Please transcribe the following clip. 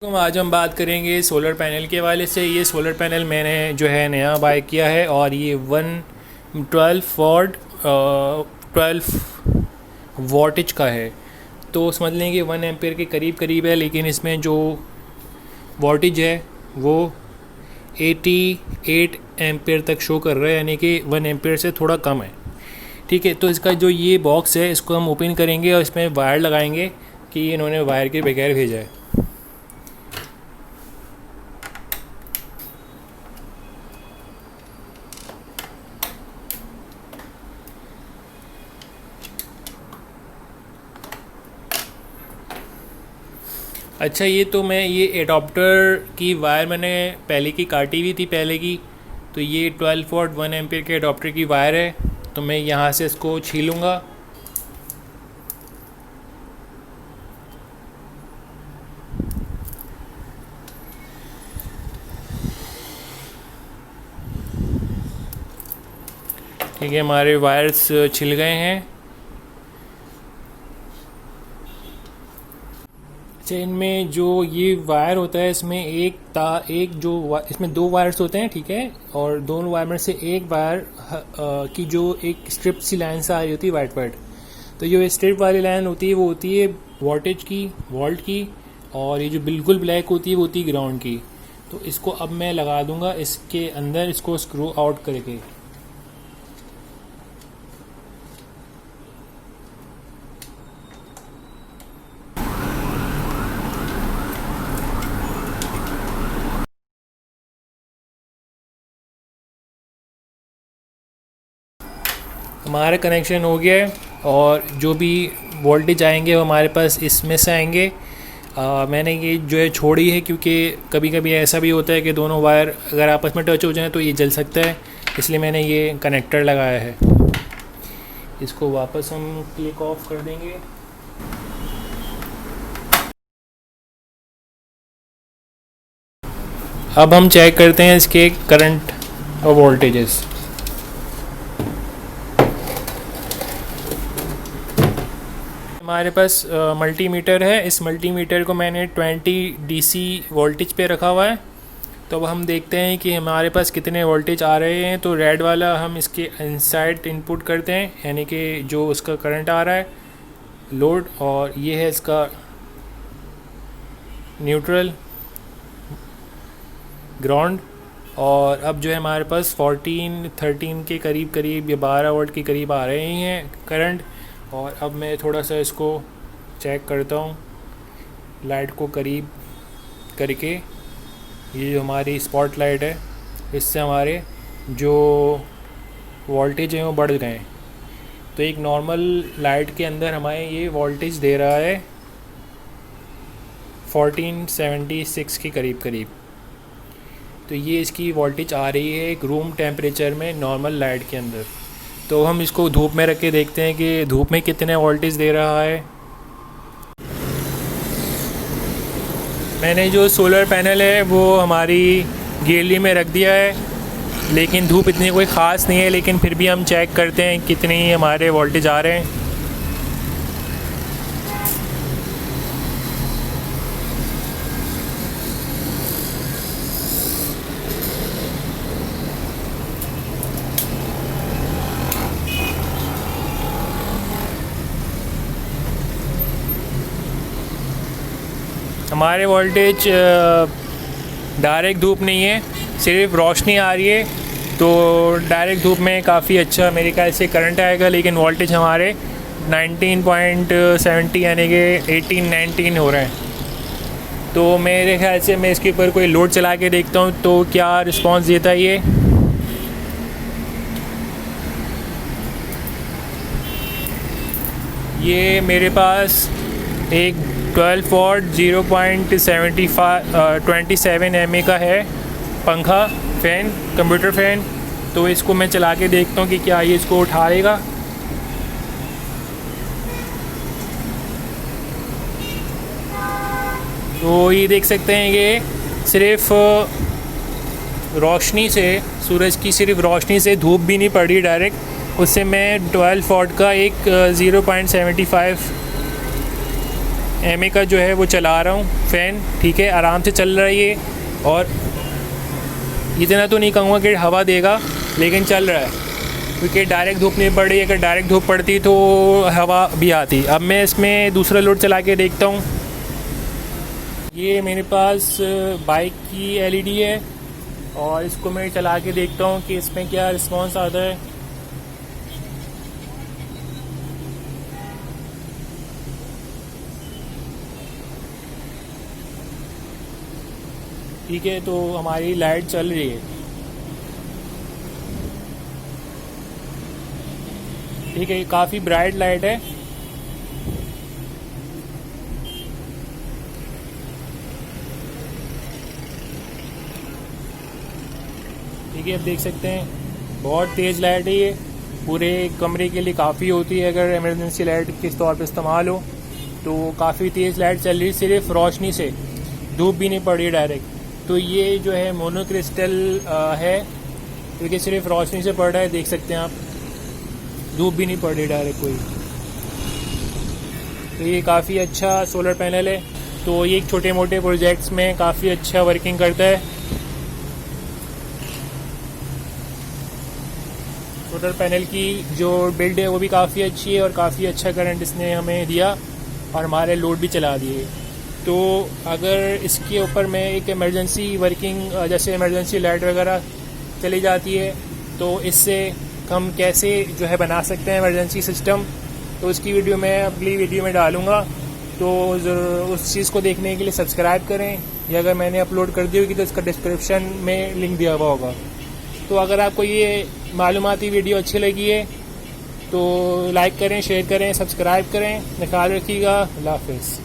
तो आज हम बात करेंगे सोलर पैनल के हवाले से। ये सोलर पैनल मैंने जो है नया बाय किया है और ये 12 वॉटेज का है। तो समझ लें कि 1 एम्पेयर के करीब करीब है, लेकिन इसमें जो वॉटेज है वो 88 एम्पेयर तक शो कर रहा है, यानी कि 1 एम्पेयर से थोड़ा कम है। ठीक है, तो इसका जो ये बॉक्स है इसको हम ओपन करेंगे और इसमें वायर लगाएंगे कि इन्होंने वायर के बगैर भेजा है। अच्छा, ये एडाप्टर की वायर मैंने पहले की काटी हुई थी पहले की। तो ये 12 वॉट 1 एम्पेयर के एडाप्टर की वायर है। तो मैं यहाँ से इसको छीलूँगा। ठीक है, हमारे वायर्स छिल गए हैं। अच्छा, इनमें जो ये वायर होता है इसमें इसमें 2 वायर्स होते हैं, ठीक है। और दोनों वायर में से एक वायर की जो एक स्ट्रिप सी लाइन से आ रही होती है वाइट वाइट। तो जो स्ट्रिप वाली लाइन होती है वो होती है वोल्ट की। और ये जो बिल्कुल ब्लैक होती है वो होती है ग्राउंड की। तो इसको अब मैं लगा दूंगा इसके अंदर, इसको स्क्रू आउट करके। हमारा कनेक्शन हो गया है और जो भी वोल्टेज आएंगे वो हमारे पास इसमें से आएंगे। मैंने ये जो है छोड़ी है क्योंकि कभी कभी ऐसा भी होता है कि दोनों वायर अगर आपस में टच हो जाए तो ये जल सकता है, इसलिए मैंने ये कनेक्टर लगाया है। इसको वापस हम क्लिक ऑफ कर देंगे। अब हम चेक करते हैं इसके करंट और वोल्टेजेस। हमारे पास मल्टीमीटर है। इस मल्टीमीटर को मैंने 20 डीसी वोल्टेज पे रखा हुआ है। तो अब हम देखते हैं कि हमारे पास कितने वोल्टेज आ रहे हैं। तो रेड वाला हम इसके इनसाइड इनपुट करते हैं, यानी कि जो उसका करंट आ रहा है लोड, और ये है इसका न्यूट्रल ग्राउंड। और अब जो है हमारे पास 13 के करीब या 12 वोल्ट के करीब आ रहे हैं करंट। और अब मैं थोड़ा सा इसको चेक करता हूँ लाइट को करीब करके। ये जो हमारी स्पॉट लाइट है इससे हमारे जो वोल्टेज हैं वो बढ़ गए हैं। तो एक नॉर्मल लाइट के अंदर हमें ये वोल्टेज दे रहा है 1476 के करीब। तो ये इसकी वोल्टेज आ रही है एक रूम टेम्परेचर में नॉर्मल लाइट के अंदर। तो हम इसको धूप में रख के देखते हैं कि धूप में कितने वोल्टेज दे रहा है। मैंने जो सोलर पैनल है वो हमारी गैलरी में रख दिया है, लेकिन धूप इतनी कोई ख़ास नहीं है, लेकिन फिर भी हम चेक करते हैं कितनी हमारे वोल्टेज आ रहे हैं। हमारे वोल्टेज डायरेक्ट धूप नहीं है, सिर्फ रोशनी आ रही है। तो डायरेक्ट धूप में काफ़ी अच्छा मेरे ख्याल से करंट आएगा, लेकिन वोल्टेज हमारे 19.70 यानी कि 18-19 हो रहे हैं। तो मेरे ख्याल से मैं इसके ऊपर कोई लोड चला के देखता हूँ तो क्या रिस्पांस देता है ये मेरे पास एक 12 वॉट 0.27 एमए का है पंखा, फ़ैन, कंप्यूटर फ़ैन। तो इसको मैं चला के देखता हूँ कि क्या ये इसको उठा लेगा। तो ये देख सकते हैं कि सिर्फ रोशनी से, सूरज की सिर्फ रोशनी से, धूप भी नहीं पड़ रही डायरेक्ट, उससे मैं 12 वॉट का एक 0.75 एमए का जो है वो चला रहा हूँ फ़ैन, ठीक है, आराम से चल रहा है ये। और इतना तो नहीं कहूँगा कि हवा देगा, लेकिन चल रहा है, क्योंकि डायरेक्ट धूप नहीं पड़ रही। अगर डायरेक्ट धूप पड़ती तो हवा भी आती। अब मैं इसमें दूसरा लोड चला के देखता हूँ। ये मेरे पास बाइक की एलईडी है और इसको मैं चला के देखता हूँ कि इसमें क्या रिस्पॉन्स आता है। ठीक है, तो हमारी लाइट चल रही है। ठीक है, काफ़ी ब्राइट लाइट है। ठीक है, आप देख सकते हैं बहुत तेज़ लाइट है ये, पूरे कमरे के लिए काफ़ी होती है अगर इमरजेंसी लाइट किस तौर पे इस्तेमाल हो। तो काफ़ी तेज़ लाइट चल रही, सिर्फ रोशनी से, धूप भी नहीं पड़ रही डायरेक्ट। तो ये जो है मोनोक्रिस्टल है, क्योंकि सिर्फ रोशनी से पड़ रहा है, देख सकते हैं आप, धूप भी नहीं पड़ रही डायरेक्ट कोई। तो ये काफ़ी अच्छा सोलर पैनल है। तो ये छोटे मोटे प्रोजेक्ट्स में काफ़ी अच्छा वर्किंग करता है। सोलर पैनल की जो बिल्ड है वो भी काफ़ी अच्छी है और काफ़ी अच्छा करंट इसने हमें दिया और हमारे लोड भी चला दिए। तो अगर इसके ऊपर मैं एक इमरजेंसी वर्किंग, जैसे इमरजेंसी लाइट वगैरह चली जाती है, तो इससे हम कैसे जो है बना सकते हैं इमरजेंसी सिस्टम, तो उसकी वीडियो मैं अगली वीडियो में डालूँगा। तो उस चीज़ को देखने के लिए सब्सक्राइब करें, या अगर मैंने अपलोड कर दी होगी तो इसका डिस्क्रिप्शन में लिंक दिया हुआ होगा। तो अगर आपको ये मालूमाती वीडियो अच्छी लगी है तो लाइक करें, शेयर करें, सब्सक्राइब करें। ख्याल रखिएगा। अल्लाह हाफ़िज़।